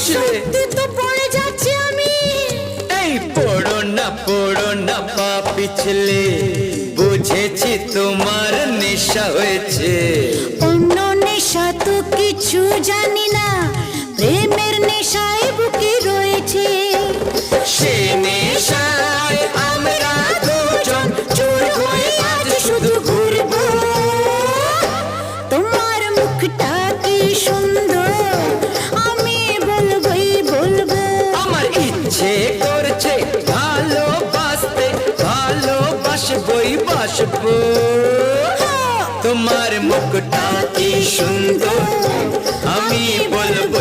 সত্যি তো পড়ে যাচ্ছি আমি। এই পড়ো না পা পিছলে, বুঝেছি তোমার নেশা হয়েছে। অন্য নেশা তো কিছু জানি না, প্রেমের নেশায় বুকে রয়েছে। সে নেশায় আমরা দুজন চোর হয়ে আজ শুধু ঘুরবো। তোমার মুখটা কি সুন্দর, আমি বলবোই বলবো। আমার ইচ্ছে করছে ভালোবাসতে, ভালোবাসবই বাসবো। তোমার মুখটা কি সুন্দর, আমি বলবো